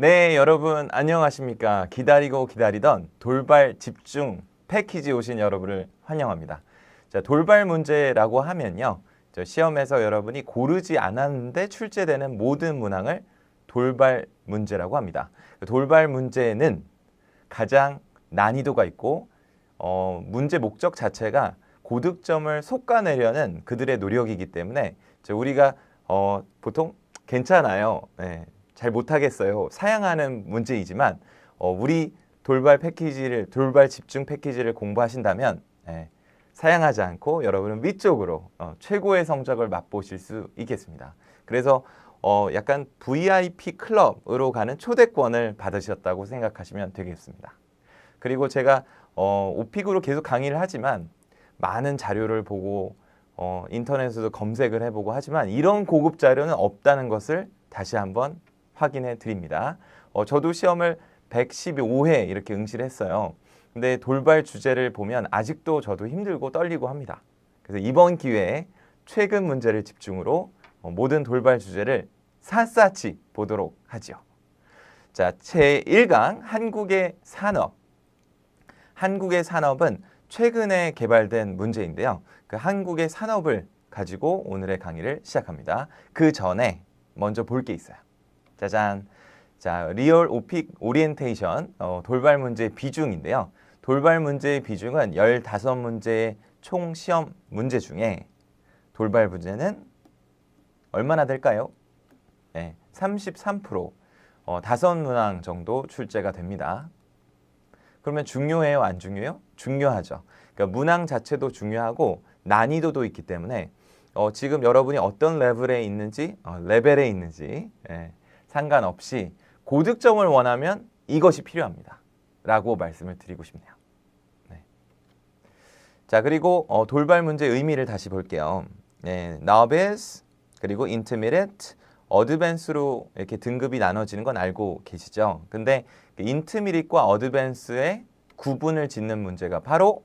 네, 여러분 안녕하십니까? 기다리고 기다리던 돌발 집중 패키지 오신 여러분을 환영합니다. 자, 돌발 문제라고 하면요. 시험에서 여러분이 고르지 않았는데 출제되는 모든 문항을 돌발 문제라고 합니다. 돌발 문제는 가장 난이도가 있고 문제 목적 자체가 고득점을 솎아내려는 그들의 노력이기 때문에 우리가 보통 괜찮아요. 네. 잘 못하겠어요. 사양하는 문제이지만 우리 돌발 집중 패키지를 공부하신다면 사양하지 않고 여러분은 위쪽으로 최고의 성적을 맛보실 수 있겠습니다. 그래서 약간 VIP 클럽으로 가는 초대권을 받으셨다고 생각하시면 되겠습니다. 그리고 제가 오픽으로 계속 강의를 하지만 많은 자료를 보고 인터넷에도 검색을 해보고 하지만 이런 고급 자료는 없다는 것을 다시 한번 확인해 드립니다. 저도 시험을 115회 이렇게 응시를 했어요. 근데 돌발 주제를 보면 아직도 저도 힘들고 떨리고 합니다. 그래서 이번 기회에 최근 문제를 집중으로 모든 돌발 주제를 샅샅이 보도록 하죠. 자, 제1강 한국의 산업. 한국의 산업은 최근에 개발된 문제인데요. 그 한국의 산업을 가지고 오늘의 강의를 시작합니다. 그 전에 먼저 볼 게 있어요. 짜잔. 자, 리얼 오픽 오리엔테이션 돌발 문제의 비중인데요. 돌발 문제의 비중은 15문제의 총 시험 문제 중에 돌발 문제는 얼마나 될까요? 네, 33%, 5문항 정도 출제가 됩니다. 그러면 중요해요, 안 중요해요? 중요하죠. 그러니까 문항 자체도 중요하고 난이도도 있기 때문에 지금 여러분이 어떤 레벨에 있는지 상관없이 고득점을 원하면 이것이 필요합니다. 라고 말씀을 드리고 싶네요. 네. 자, 그리고 돌발 문제의 의미를 다시 볼게요. 네, novice, 그리고 intermediate, advance로 이렇게 등급이 나눠지는 건 알고 계시죠? 근데 intermediate과 advance의 구분을 짓는 문제가 바로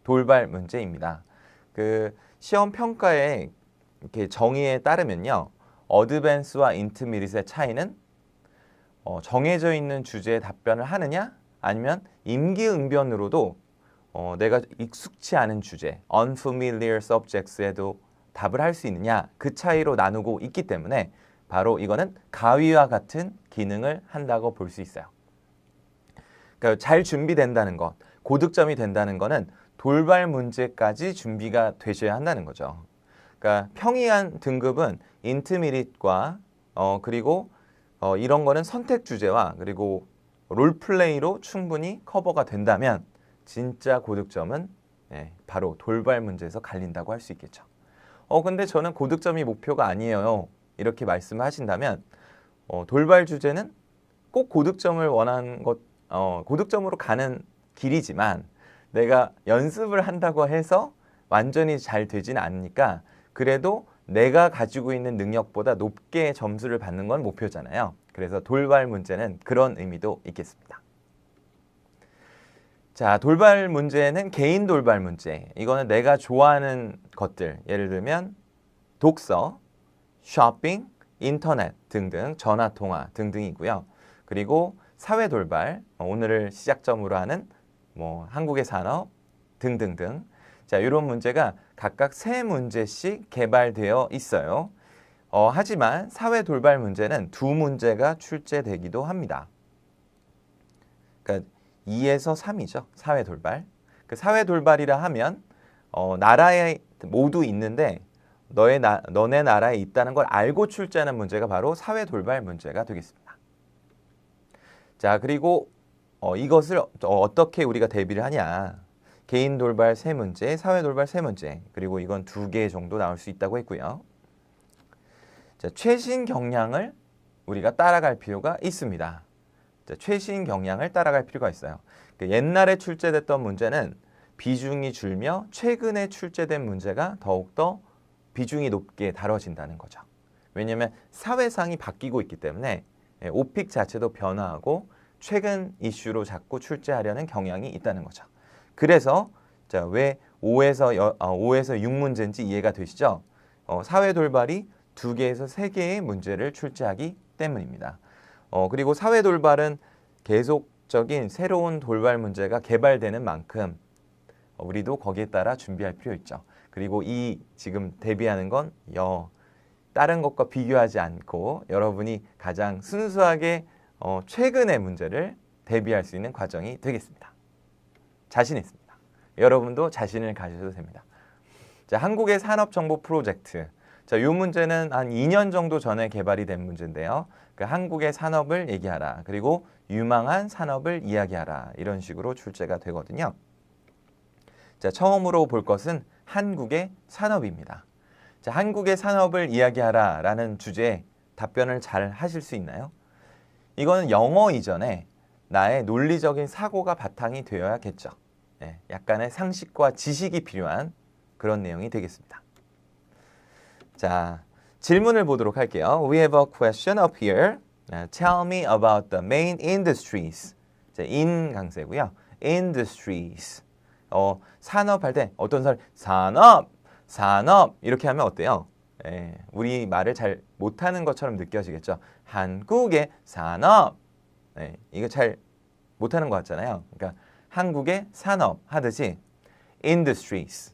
돌발 문제입니다. 그 시험 평가의 이렇게 정의에 따르면요. 어드밴스와 인터미디엇의 차이는 정해져 있는 주제에 답변을 하느냐 아니면 임기응변으로도 내가 익숙치 않은 주제, unfamiliar subjects에도 답을 할 수 있느냐 그 차이로 나누고 있기 때문에 바로 이거는 가위와 같은 기능을 한다고 볼 수 있어요. 그러니까 잘 준비된다는 것, 고득점이 된다는 거는 돌발 문제까지 준비가 되셔야 한다는 거죠. 그러니까 평이한 등급은 인터미디엇과 그리고 이런 거는 선택 주제와 그리고 롤플레이로 충분히 커버가 된다면 진짜 고득점은 바로 돌발 문제에서 갈린다고 할 수 있겠죠. 근데 저는 고득점이 목표가 아니에요. 이렇게 말씀하신다면 돌발 주제는 꼭 고득점을 원하는 것, 고득점으로 가는 길이지만 내가 연습을 한다고 해서 완전히 잘 되지는 않으니까 그래도 내가 가지고 있는 능력보다 높게 점수를 받는 건 목표잖아요. 그래서 돌발 문제는 그런 의미도 있겠습니다. 자, 돌발 문제는 개인 돌발 문제. 이거는 내가 좋아하는 것들, 예를 들면 독서, 쇼핑, 인터넷 등등, 전화통화 등등이고요. 그리고 사회 돌발, 오늘을 시작점으로 하는 한국의 산업 등등등. 자, 이런 문제가 각각 3문제씩 개발되어 있어요. 하지만 사회 돌발 문제는 2문제가 출제되기도 합니다. 그러니까 2에서 3이죠. 사회 돌발. 그 사회 돌발이라 하면 나라에 모두 있는데 너네 나라에 있다는 걸 알고 출제하는 문제가 바로 사회 돌발 문제가 되겠습니다. 자, 그리고 이것을 어떻게 우리가 대비를 하냐. 개인 돌발 3문제, 사회 돌발 3문제, 그리고 이건 2개 정도 나올 수 있다고 했고요. 자, 최신 경향을 우리가 따라갈 필요가 있습니다. 자, 최신 경향을 따라갈 필요가 있어요. 옛날에 출제됐던 문제는 비중이 줄며 최근에 출제된 문제가 더욱더 비중이 높게 다뤄진다는 거죠. 왜냐하면 사회상이 바뀌고 있기 때문에 오픽 자체도 변화하고 최근 이슈로 자꾸 출제하려는 경향이 있다는 거죠. 그래서 자, 왜 5에서 6문제인지 이해가 되시죠? 사회 돌발이 2개에서 3개의 문제를 출제하기 때문입니다. 그리고 사회 돌발은 계속적인 새로운 돌발 문제가 개발되는 만큼 우리도 거기에 따라 준비할 필요 있죠. 그리고 이 지금 대비하는 건 다른 것과 비교하지 않고 여러분이 가장 순수하게 최근의 문제를 대비할 수 있는 과정이 되겠습니다. 자신 있습니다. 여러분도 자신을 가지셔도 됩니다. 자, 한국의 산업정보 프로젝트. 자, 이 문제는 한 2년 정도 전에 개발이 된 문제인데요. 그 한국의 산업을 얘기하라. 그리고 유망한 산업을 이야기하라. 이런 식으로 출제가 되거든요. 자, 처음으로 볼 것은 한국의 산업입니다. 자, 한국의 산업을 이야기하라 라는 주제에 답변을 잘 하실 수 있나요? 이거는 영어 이전에 나의 논리적인 사고가 바탕이 되어야겠죠. 네, 약간의 상식과 지식이 필요한 그런 내용이 되겠습니다. 자, 질문을 보도록 할게요. We have a question up here. Tell me about the main industries. 자, in 강세고요. Industries. 산업 할 때 어떤 사람 산업 이렇게 하면 어때요? 우리 말을 잘 못하는 것처럼 느껴지겠죠. 한국의 산업. 이거 잘 못하는 것 같잖아요. 그러니까 한국의 산업 하듯이 industries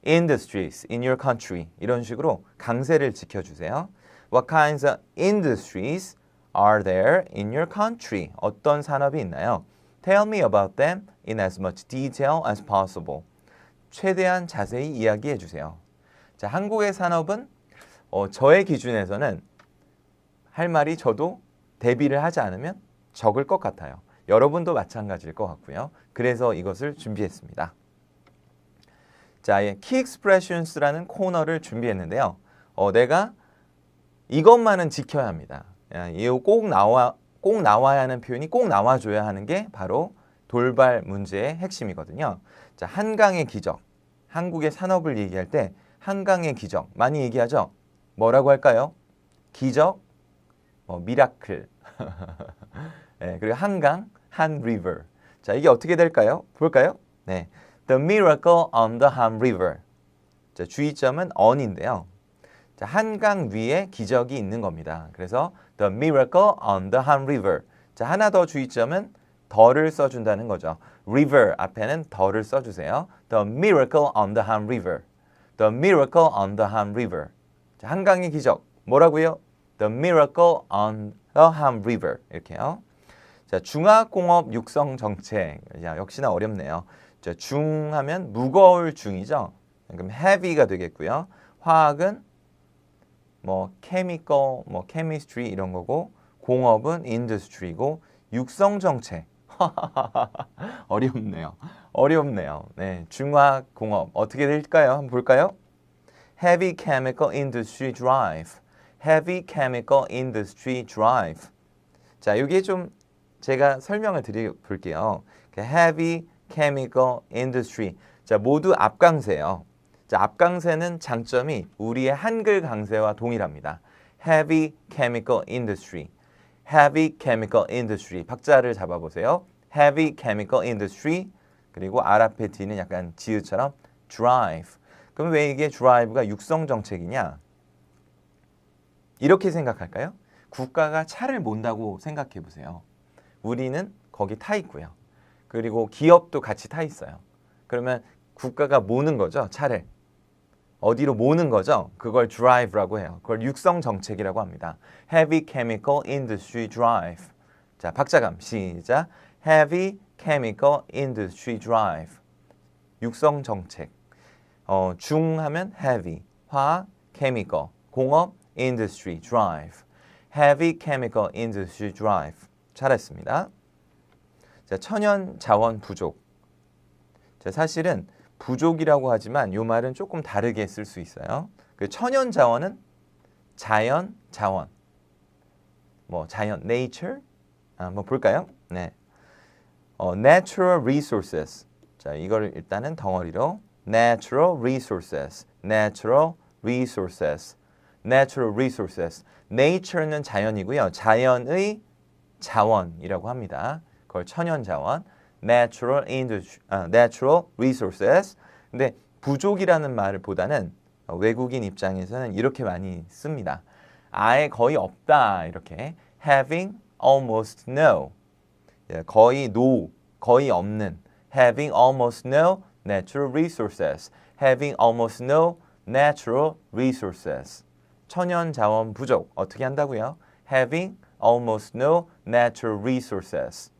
in your country 이런 식으로 강세를 지켜주세요. What kinds of industries are there in your country? 어떤 산업이 있나요? Tell me about them in as much detail as possible. 최대한 자세히 이야기해 주세요. 자, 한국의 산업은 저의 기준에서는 할 말이 저도 대비를 하지 않으면 적을 것 같아요. 여러분도 마찬가지일 것 같고요. 그래서 이것을 준비했습니다. 자, Key Expressions라는 코너를 준비했는데요. 내가 이것만은 지켜야 합니다. 이거 꼭 나와야 하는 표현이 꼭 나와줘야 하는 게 바로 돌발 문제의 핵심이거든요. 자, 한강의 기적. 한국의 산업을 얘기할 때 한강의 기적 많이 얘기하죠. 뭐라고 할까요? 기적, 미라클. 네, 그리고 한강, 한 river. 자, 이게 어떻게 될까요? 볼까요? 네, The miracle on the Han River. 자, 주의점은 on인데요. 자, 한강 위에 기적이 있는 겁니다. 그래서 The miracle on the Han River. 자, 하나 더 주의점은 더를 써준다는 거죠. River 앞에는 더를 써주세요. The miracle on the Han River. The miracle on the Han River. 자, 한강의 기적 뭐라고요? The miracle on the Han River. 이렇게요. 자, 중화공업 육성 정책. 야, 역시나 어렵네요. 자, 중하면 무거울 중이죠. 그럼 heavy가 되겠고요. 화학은 chemical, chemistry 이런 거고, 공업은 industry고, 육성 정책. 어렵네요. 네, 중화공업 어떻게 될까요? 한번 볼까요? Heavy chemical industry drive. Heavy chemical industry drive. 자, 이게 좀 제가 설명을 드려볼게요. Heavy chemical industry. 자, 모두 앞강세예요. 자, 앞강세는 장점이 우리의 한글 강세와 동일합니다. Heavy chemical industry. Heavy chemical industry. 박자를 잡아보세요. Heavy chemical industry. 그리고 R 앞에 D는 약간 지읒처럼 drive. 그럼 왜 이게 drive가 육성 정책이냐? 이렇게 생각할까요? 국가가 차를 몬다고 생각해 보세요. 우리는 거기 타 있고요. 그리고 기업도 같이 타 있어요. 그러면 국가가 모는 거죠, 차를. 어디로 모는 거죠? 그걸 drive라고 해요. 그걸 육성 정책이라고 합니다. Heavy chemical industry drive. 자, 박자감 시작. Heavy chemical industry drive. 육성 정책. 중하면 heavy, 화학, chemical, 공업, industry drive. Heavy chemical industry drive. 잘했습니다. 자, 천연 자원 부족. 자, 사실은 부족이라고 하지만 이 말은 조금 다르게 쓸 수 있어요. 그 천연 자원은 자연 자원. 자연 nature. 한번 볼까요? 네. natural resources. 자, 이걸 일단은 덩어리로 natural resources. natural resources. natural resources. nature는 자연이고요. 자연의 자원이라고 합니다. 그걸 천연 자원. natural resources. 근데 부족이라는 말을 보다는 외국인 입장에서는 이렇게 많이 씁니다. 아예 거의 없다. 이렇게 having almost no. 예, 거의 no, 거의 없는. having almost no natural resources. having almost no natural resources. 천연 자원 부족. 어떻게 한다고요? having almost no natural resources.